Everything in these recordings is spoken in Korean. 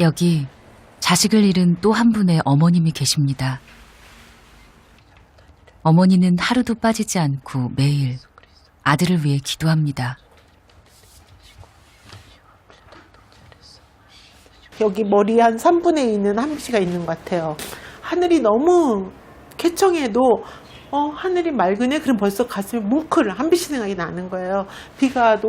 여기 자식을 잃은 또 한 분의 어머님이 계십니다. 어머니는 하루도 빠지지 않고 매일 아들을 위해 기도합니다. 여기 머리 한 3분의 2는 한비씨가 있는 것 같아요. 하늘이 너무 쾌청해도 하늘이 맑으네? 그럼 벌써 가슴에 뭉클 한비씨 생각이 나는 거예요. 비가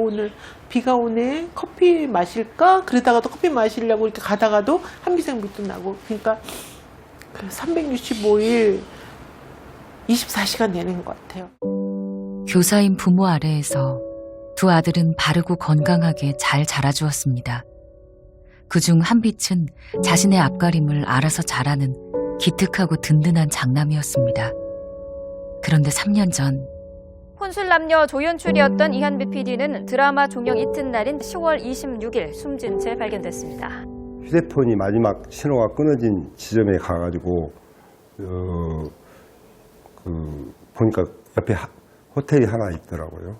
오네? 커피 마실까? 그러다가도 커피 마시려고 이렇게 가다가도 한비씨 생각도 나고. 그러니까 365일 24시간 내는 것 같아요. 교사인 부모 아래에서 두 아들은 바르고 건강하게 잘 자라주었습니다. 그중 한빛은 자신의 앞가림을 알아서 잘하는 기특하고 든든한 장남이었습니다. 그런데 3년 전 혼술남녀 조연출이었던 이한빛 PD는 드라마 종영 이튿날인 10월 26일 숨진 채 발견됐습니다. 휴대폰이 마지막 신호가 끊어진 지점에 가가지고 보니까 옆에 호텔이 하나 있더라고요.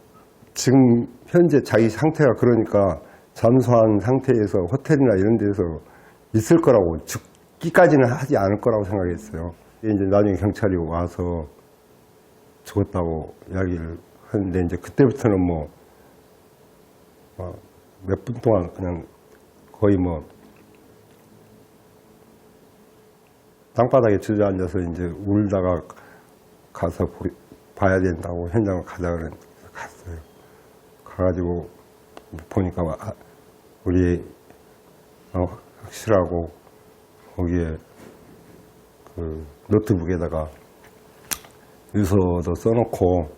지금 현재 자기 상태가 그러니까 잠수한 상태에서 호텔이나 이런 데서 있을 거라고, 죽기까지는 하지 않을 거라고 생각했어요. 이제 나중에 경찰이 와서 죽었다고 이야기를 하는데, 이제 그때부터는 몇 분 동안 그냥 거의 땅바닥에 주저앉아서 이제 울다가 가서 봐야 된다고 현장을 가자 그래서 갔어요. 가가지고 보니까 우리 확실하고 거기에 그 노트북에다가 유서도 써놓고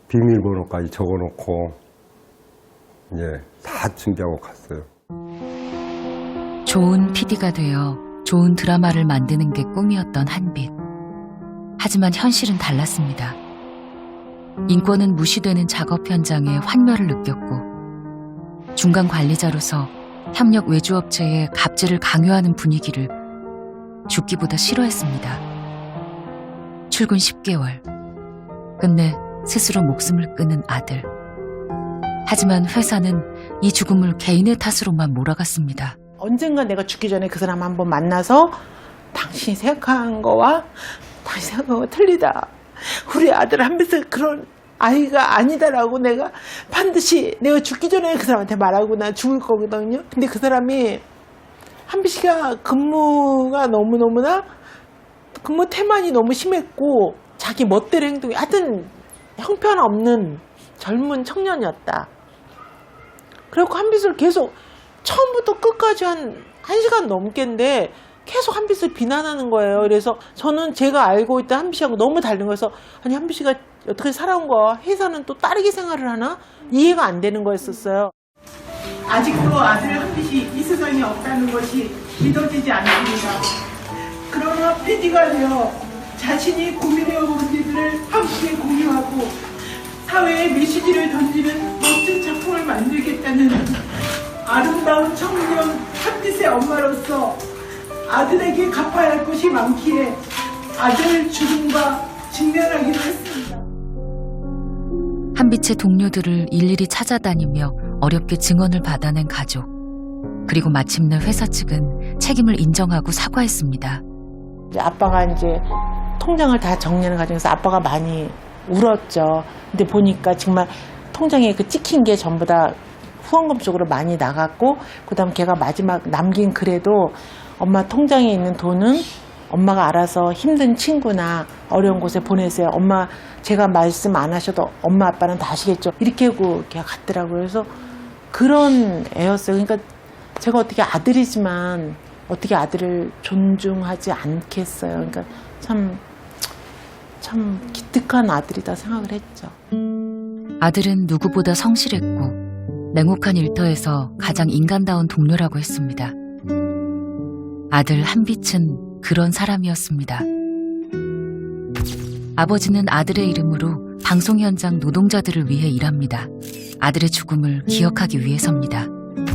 비밀번호까지 적어놓고 이제 다 준비하고 갔어요. 좋은 PD가 되어 좋은 드라마를 만드는 게 꿈이었던 한빛. 하지만 현실은 달랐습니다. 인권은 무시되는 작업 현장에 환멸을 느꼈고, 중간 관리자로서 협력 외주업체에 갑질을 강요하는 분위기를 죽기보다 싫어했습니다. 출근 10개월. 끝내 스스로 목숨을 끊은 아들. 하지만 회사는 이 죽음을 개인의 탓으로만 몰아갔습니다. 언젠가 내가 죽기 전에 그 사람 한번 만나서 당신이 생각한 거와 당신이 생각한 거가 틀리다. 우리 아들 한빛은 그런 아이가 아니다라고 내가 반드시 내가 죽기 전에 그 사람한테 말하고 나 죽을 거거든요. 근데 그 사람이 한빛이가 근무가 너무너무나 근무 태만이 너무 심했고 자기 멋대로 행동이 하여튼 형편없는 젊은 청년이었다. 그래갖고 한빛을 계속 처음부터 끝까지 한 1시간 넘게인데 계속 한빛을 비난하는 거예요. 그래서 저는 제가 알고 있던 한빛이하고 너무 다른 거여서 아니 한빛이가 어떻게 살아온 거야? 회사는 또 다르게 생활을 하나? 이해가 안 되는 거였었어요. 아직도 아들 한빛이 이 세상에 없다는 것이 믿어지지 않습니다. 그러나 PD가 되어 자신이 고민해온 문제들을 함께 공유하고 사회에 메시지를 던지는 멋진 작품을 만들겠다는 아름다운 청년 한빛의 엄마로서 아들에게 갚아야 할 것이 많기에 아들 죽음과 직면하기로 했습니다. 한빛의 동료들을 일일이 찾아다니며 어렵게 증언을 받아낸 가족. 그리고 마침내 회사 측은 책임을 인정하고 사과했습니다. 아빠가 이제 통장을 다 정리하는 과정에서 아빠가 많이 울었죠. 근데 보니까 정말 통장에 그 찍힌 게 전부 다 후원금 쪽으로 많이 나갔고, 그 다음 걔가 마지막 남긴 글에도 엄마 통장에 있는 돈은 엄마가 알아서 힘든 친구나 어려운 곳에 보내세요. 엄마 제가 말씀 안 하셔도 엄마 아빠는 다 아시겠죠. 이렇게 하고 걔가 갔더라고요. 그래서 그런 애였어요. 그러니까 제가 어떻게 아들이지만 어떻게 아들을 존중하지 않겠어요. 그러니까 참 기특한 아들이다 생각을 했죠. 아들은 누구보다 성실했고 냉혹한 일터에서 가장 인간다운 동료라고 했습니다. 아들 한빛은 그런 사람이었습니다. 아버지는 아들의 이름으로 방송 현장 노동자들을 위해 일합니다. 아들의 죽음을 기억하기 위해서입니다.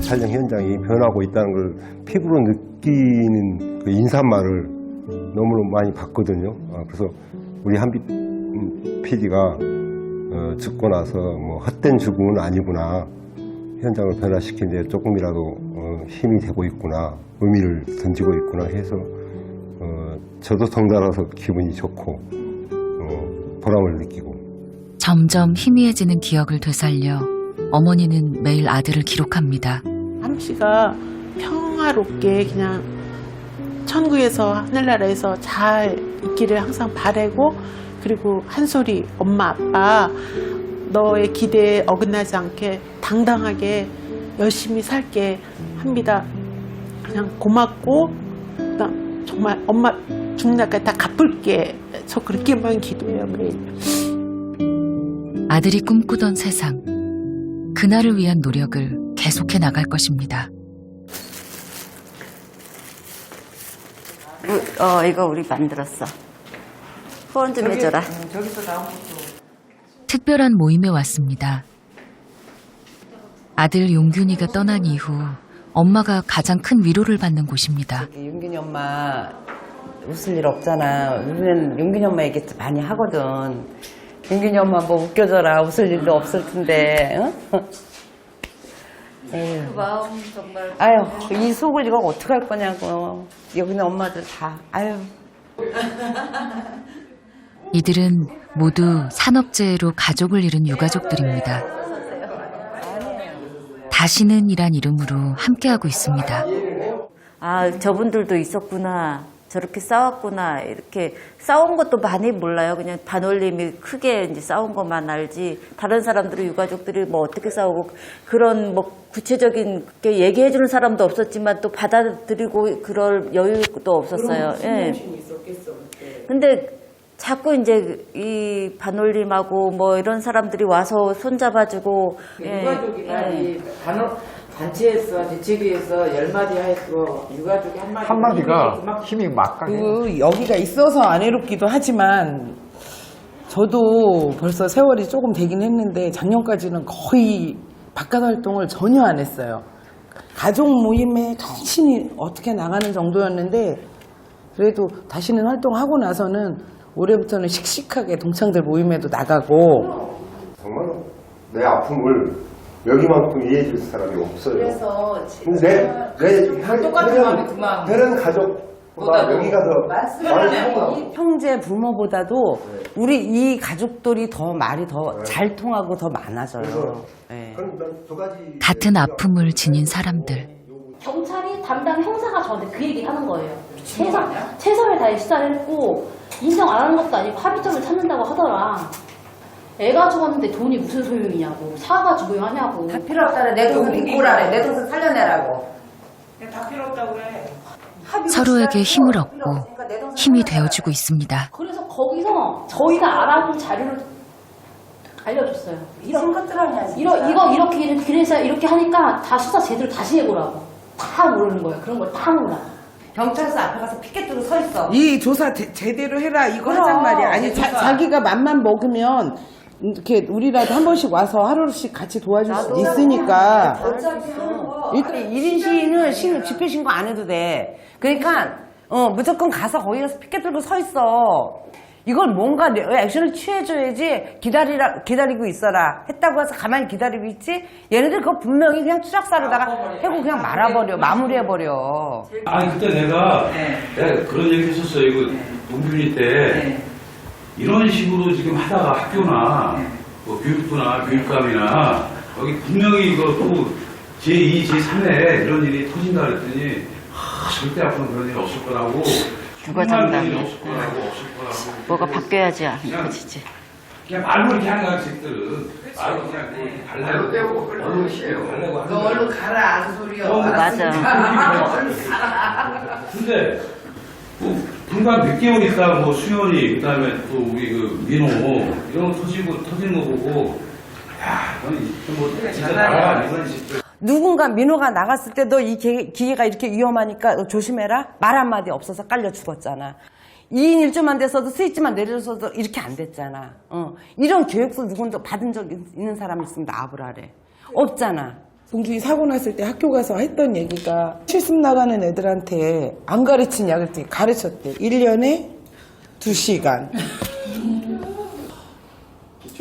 촬영 현장이 변하고 있다는 걸 피부로 느끼는 그 인사말을 너무너무 많이 봤거든요. 그래서 우리 한빛 PD가 죽고 나서 뭐 헛된 죽음은 아니구나, 현장을 변화시키는 데 조금이라도 힘이 되고 있구나, 의미를 던지고 있구나 해서 저도 덩달아서 기분이 좋고 보람을 느끼고. 점점 희미해지는 기억을 되살려 어머니는 매일 아들을 기록합니다. 함씨가 평화롭게 그냥 천국에서 하늘나라에서 잘 있기를 항상 바라고, 그리고 한 소리 엄마 아빠 너의 기대에 어긋나지 않게 당당하게 열심히 살게 합니다. 그냥 고맙고 정말 엄마 죽는 날까지 다 갚을게. 저 그렇게만 기도해요 매일. 아들이 꿈꾸던 세상, 그날을 위한 노력을 계속해 나갈 것입니다. 이거 우리 만들었어. 후원 좀 해줘라. 특별한 모임에 왔습니다. 아들 용균이가 떠난 이후 엄마가 가장 큰 위로를 받는 곳입니다. 용균이 엄마 웃을 일 없잖아. 우리는 용균이 엄마 얘기 많이 하거든. 용균이 엄마 뭐 웃겨줘라. 웃을 일도 없을 텐데. 응? 그 마음 정말. 아유, 이 속을 이거 어떡할 거냐고. 여기는 엄마들 다. 아유. 이들은 모두 산업재해로 가족을 잃은 유가족들입니다. 다시는 이란 이름으로 함께하고 있습니다. 아, 저분들도 있었구나. 저렇게 싸웠구나. 이렇게 싸운 것도 많이 몰라요. 그냥 반올림이 크게 이제 싸운 것만 알지. 다른 사람들이 유가족들이 뭐 어떻게 싸우고 그런 뭐 구체적인 게 얘기해 주는 사람도 없었지만 또 받아들이고 그럴 여유도 없었어요. 예. 근데 자꾸 이제 이 반올림하고 뭐 이런 사람들이 와서 손잡아주고. 유가족이나 이 단체에서 대책위에서 10마디 하고 유가족이 한마디가 힘이 막강해. 여기가 있어서 안 외롭기도 하지만 저도 벌써 세월이 조금 되긴 했는데 작년까지는 거의 바깥 활동을 전혀 안 했어요. 가족 모임에 간신히 어떻게 나가는 정도였는데 그래도 다시는 활동하고 나서는 올해부터는 씩씩하게 동창들 모임에도 나가고. 정말 내 아픔을 여기만큼 이해해 줄 사람이 없어요. 그래서 근데 똑같은 마음이 그 마음. 다른 가족보다 여기가 더 많이 하고. 형제 부모보다도 우리 이 가족들이 더 말이 더 잘 통하고 더 많아져요. 네. 그럼 난 두 가지 같은 아픔을 지닌 사람들. 경찰이 담당 형사가 저한테 그 얘기를 하는 거예요. 최선을 다해 수사를 했고 인정 안 하는 것도 아니고 합의점을 찾는다고 하더라. 애가 죽었는데 돈이 무슨 소용이냐고. 사가지고 뭐 하냐고. 다 필요 없다래. 내 돈을 빚고라래. 내 돈을 살려내라고. 다 필요 없다고 그래. 서로에게 힘을 얻고 힘이 되어주고 있습니다. 그래서 거기서 저희가 알아본 자료를 알려줬어요. 이런 것들 아니야. 이거 이렇게 그래서 이렇게 하니까 다 수사 제대로 다시 해보라고. 다 모르는 거예요. 그런 걸 다 몰라. 경찰서 앞에 가서 피켓 들고 서 있어. 이 조사 제대로 해라 이거 그럼. 하잔 말이야. 아니 조사. 자기가 맘만 먹으면 이렇게 우리라도 한 번씩 와서 하루씩 같이 도와줄 수 있으니까. 일단 1인 시위는 집회 신고 안 해도 돼. 그러니까 무조건 가서 거기 가서 피켓 들고 서 있어. 이걸 뭔가 액션을 취해줘야지 기다리고 있어라 했다고 해서 가만히 기다리고 있지. 얘네들 그거 분명히 그냥 추락사로다가 해고 그냥 말아버려, 마무리해버려. 아니 그때 내가 그런 얘기 했었어요. 이거 동균이 때 이런 식으로 지금 하다가 학교나 뭐 교육부나 교육감이나 여기 분명히 이거 또 제2, 제3회 이런 일이 터진다 그랬더니 절대 앞으로 그런 일 없을 거라고. 누가 장담해? 없을 거라고. 뭐가 바뀌어야지 그치지. 그냥 말로 이렇게 하는 거야, 쟤들은. 말로 그냥 이렇게 달래고. 얼른 쉬어요. 달래고 하는 너 얼른 가라 그 소리야. 맞아. 근데, 뭐, 불과 몇 개월 있다가 뭐 수연이, 그 다음에 또 우리 그 민호, 이런 거 터지는 거 보고, 야, 넌 뭐, 진짜 나라, 이런 식들. 누군가 민호가 나갔을 때 너 이 기계가 이렇게 위험하니까 너 조심해라. 말 한마디 없어서 깔려 죽었잖아. 2인 1조만 돼서도 스위치만 내려줘서도 이렇게 안 됐잖아. 이런 교육도 누군가 받은 적 있는 사람이 있으면 나와보라래. 없잖아. 동준이 사고 났을 때 학교 가서 했던 얘기가 실습 나가는 애들한테 안 가르치냐 그랬더니 가르쳤대. 1년에 2시간.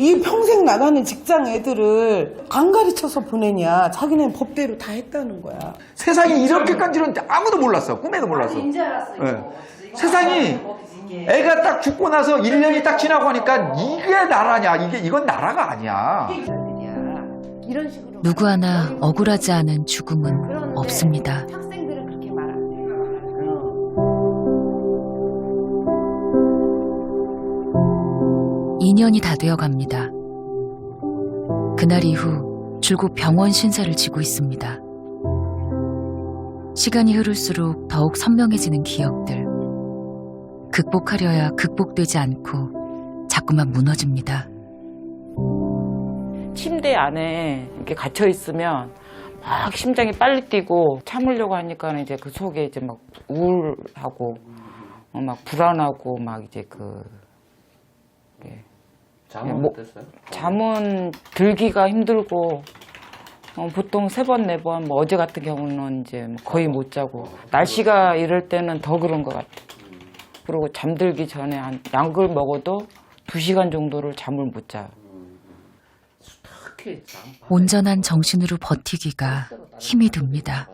이 평생 나가는 직장 애들을 안 가르쳐서 보내냐. 자기네 법대로 다 했다는 거야. 세상이 이렇게까지는 아무도 몰랐어. 꿈에도 몰랐어. 세상이 애가 딱 죽고 나서 1년이 딱 지나고 하니까 이게 나라냐. 이건 나라가 아니야. 누구 하나 억울하지 않은 죽음은 없습니다. 학생들은 그렇게 말 안 해. 2년이 다 되어 갑니다. 그날 이후 줄곧 병원 신세를 지고 있습니다. 시간이 흐를수록 더욱 선명해지는 기억들. 극복하려야 극복되지 않고 자꾸만 무너집니다. 침대 안에 이렇게 갇혀 있으면 막 심장이 빨리 뛰고 참으려고 하니까 이제 그 속에 이제 막 우울하고 막 불안하고 막 이제 잠은 어땠어요? 잠은 들기가 힘들고 보통 3번, 4번 뭐 어제 같은 경우는 이제 거의 못 자고 날씨가 이럴 때는 더 그런 것 같아요. 그리고 잠들기 전에 한 약을 먹어도 2시간 정도를 잠을 못 자요. 온전한 정신으로 버티기가 힘이 듭니다.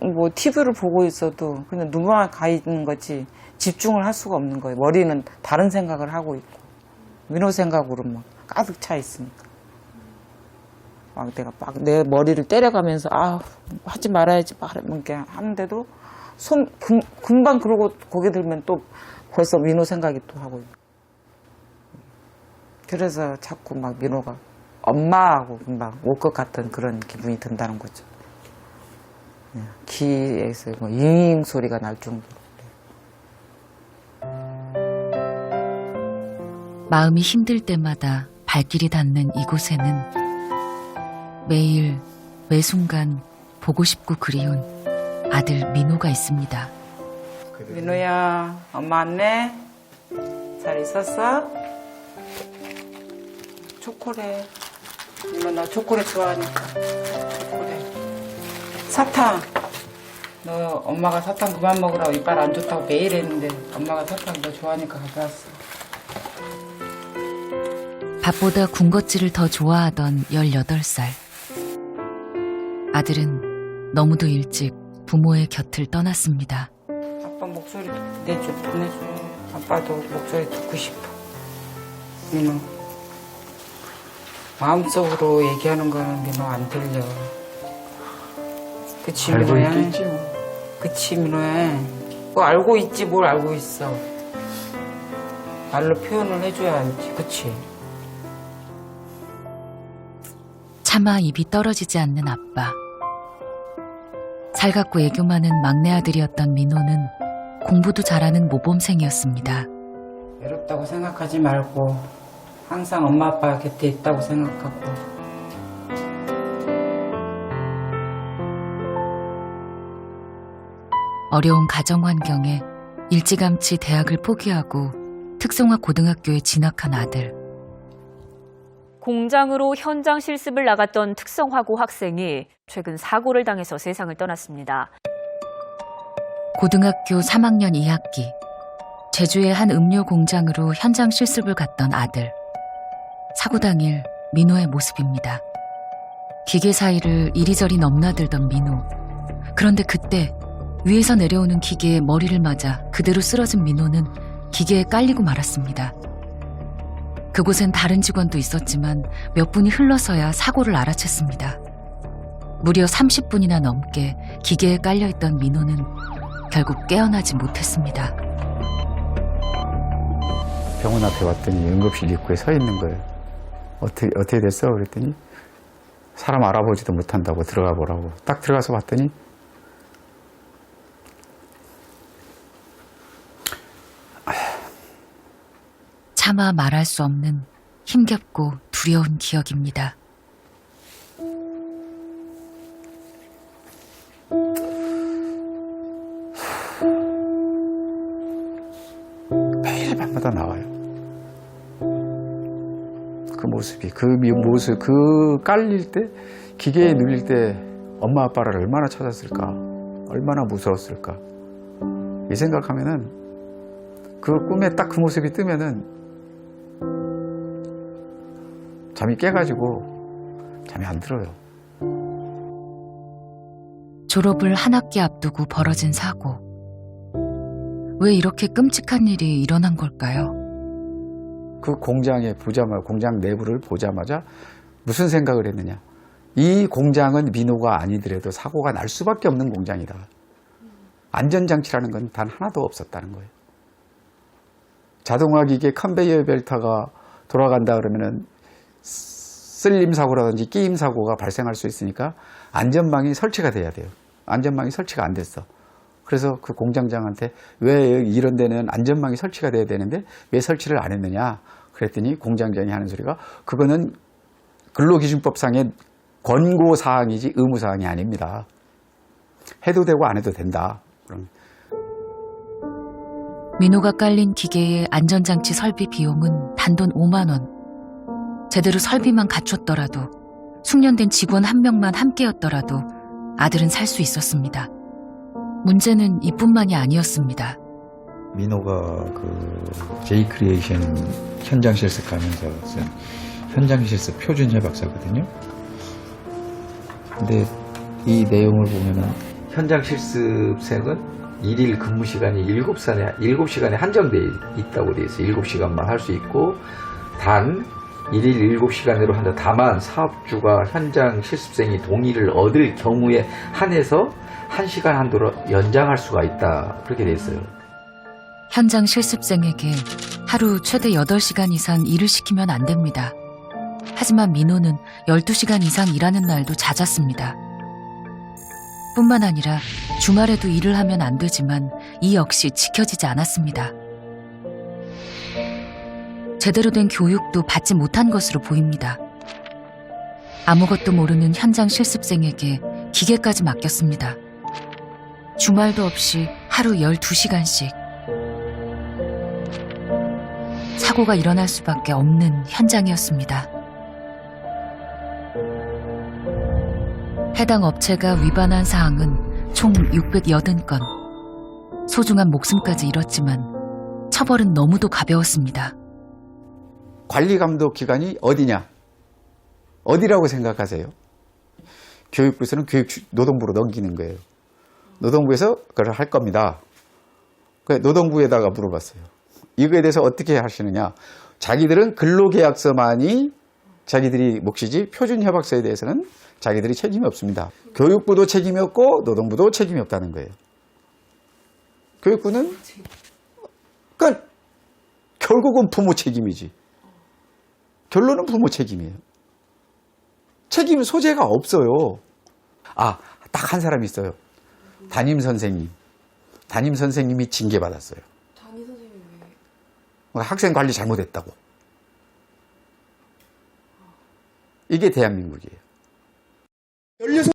뭐 TV를 보고 있어도 그냥 눈만 가 있는 거지 집중을 할 수가 없는 거예요. 머리는 다른 생각을 하고 있고 민호 생각으로 막 가득 차 있으니까 막 내가 막 내 머리를 때려가면서 하지 말아야지 이렇게 하는데도 금방 그러고 고개 들면 또 벌써 민호 생각이 또 하고 있고 그래서 자꾸 막 민호가 엄마하고 금방 올 것 같은 그런 기분이 든다는 거죠. 귀에서 뭐 잉 소리가 날 정도로. 마음이 힘들 때마다 발길이 닿는 이곳에는 매일 매 순간 보고 싶고 그리운 아들 민호가 있습니다. 민호야, 엄마 왔네? 잘 있었어? 초콜릿. 민호 나 초콜릿 좋아하니까. 초콜릿. 사탕. 너 엄마가 사탕 그만 먹으라고 이빨 안 좋다고 매일 했는데 엄마가 사탕 너 좋아하니까 가져왔어. 밥보다 군것질을 더 좋아하던 18살. 아들은 너무도 일찍 부모의 곁을 떠났습니다. 아빠 목소리 보내줘. 아빠도 목소리 듣고 싶어. 민호. 마음속으로 얘기하는 거는 민호 안 들려. 그치, 민호야? 알고 있겠지, 뭐. 그치, 민호야. 뭐 알고 있지, 뭘 알고 있어. 말로 표현을 해줘야 알지, 그치? 차마 입이 떨어지지 않는 아빠. 살갑고 애교 많은 막내 아들이었던 민호는 공부도 잘하는 모범생이었습니다. 외롭다고 생각하지 말고 항상 엄마 아빠 곁에 있다고 생각하고 어려운 가정 환경에 일찌감치 대학을 포기하고 특성화 고등학교에 진학한 아들. 공장으로 현장 실습을 나갔던 특성화고 학생이 최근 사고를 당해서 세상을 떠났습니다. 고등학교 3학년 2학기, 제주의 한 음료 공장으로 현장 실습을 갔던 아들. 사고 당일 민호의 모습입니다. 기계 사이를 이리저리 넘나들던 민호. 그런데 그때 위에서 내려오는 기계에 머리를 맞아 그대로 쓰러진 민호는 기계에 깔리고 말았습니다. 그곳엔 다른 직원도 있었지만 몇 분이 흘러서야 사고를 알아챘습니다. 무려 30분이나 넘게 기계에 깔려있던 민호는 결국 깨어나지 못했습니다. 병원 앞에 왔더니 응급실 입구에 서 있는 거예요. 어떻게 됐어? 그랬더니 사람 알아보지도 못한다고 들어가 보라고. 딱 들어가서 봤더니 차마 말할 수 없는 힘겹고 두려운 기억입니다. 매일 밤마다 나와요. 그 모습이, 그 모습, 그 깔릴 때, 기계에 눌릴 때 엄마 아빠를 얼마나 찾았을까, 얼마나 무서웠을까. 이 생각하면은 그 꿈에 딱 그 모습이 뜨면은 잠이 깨가지고 잠이 안 들어요. 졸업을 한 학기 앞두고 벌어진 사고. 왜 이렇게 끔찍한 일이 일어난 걸까요? 그 공장에 보자마자, 공장 내부를 보자마자 무슨 생각을 했느냐. 이 공장은 민호가 아니더라도 사고가 날 수밖에 없는 공장이다. 안전장치라는 건 단 하나도 없었다는 거예요. 자동화 기계 컨베이어 벨트가 돌아간다 그러면은 쓸림 사고라든지 끼임 사고가 발생할 수 있으니까 안전망이 설치가 돼야 돼요. 안전망이 설치가 안 됐어. 그래서 그 공장장한테 왜 이런 데는 안전망이 설치가 돼야 되는데 왜 설치를 안 했느냐 그랬더니 공장장이 하는 소리가 그거는 근로기준법상의 권고사항이지 의무사항이 아닙니다. 해도 되고 안 해도 된다. 그럼. 민호가 깔린 기계의 안전장치 설비 비용은 단돈 5만 원. 제대로 설비만 갖췄더라도 숙련된 직원 한 명만 함께였더라도 아들은 살 수 있었습니다. 문제는 이뿐만이 아니었습니다. 민호가 그 J-크리에이션 현장 실습 가면서 현장 실습 표준 협약서거든요. 근데 이 내용을 보면은 현장 실습생은 일일 근무 시간이 7시간에 한정돼 있다고 돼 있어요. 7시간만 할 수 있고 단 일일 7시간으로 한다. 다만 사업주가 현장 실습생이 동의를 얻을 경우에 한해서 1시간 한도로 연장할 수가 있다. 그렇게 돼 있어요. 현장 실습생에게 하루 최대 8시간 이상 일을 시키면 안 됩니다. 하지만 민호는 12시간 이상 일하는 날도 잦았습니다. 뿐만 아니라 주말에도 일을 하면 안 되지만 이 역시 지켜지지 않았습니다. 제대로 된 교육도 받지 못한 것으로 보입니다. 아무것도 모르는 현장 실습생에게 기계까지 맡겼습니다. 주말도 없이 하루 12시간씩. 사고가 일어날 수밖에 없는 현장이었습니다. 해당 업체가 위반한 사항은 총 680건. 소중한 목숨까지 잃었지만 처벌은 너무도 가벼웠습니다. 관리감독 기관이 어디냐? 어디라고 생각하세요? 교육부에서는 노동부로 넘기는 거예요. 노동부에서 그걸 할 겁니다. 노동부에다가 물어봤어요. 이거에 대해서 어떻게 하시느냐? 자기들은 근로계약서만이 자기들이 몫이지 표준협약서에 대해서는 자기들이 책임이 없습니다. 교육부도 책임이 없고 노동부도 책임이 없다는 거예요. 교육부는 그러니까 결국은 부모 책임이지. 결론은 부모 책임이에요. 책임 소재가 없어요. 딱 한 사람이 있어요. 담임 선생님. 담임 선생님이 징계받았어요. 담임 선생님이 왜? 학생 관리 잘못했다고. 이게 대한민국이에요.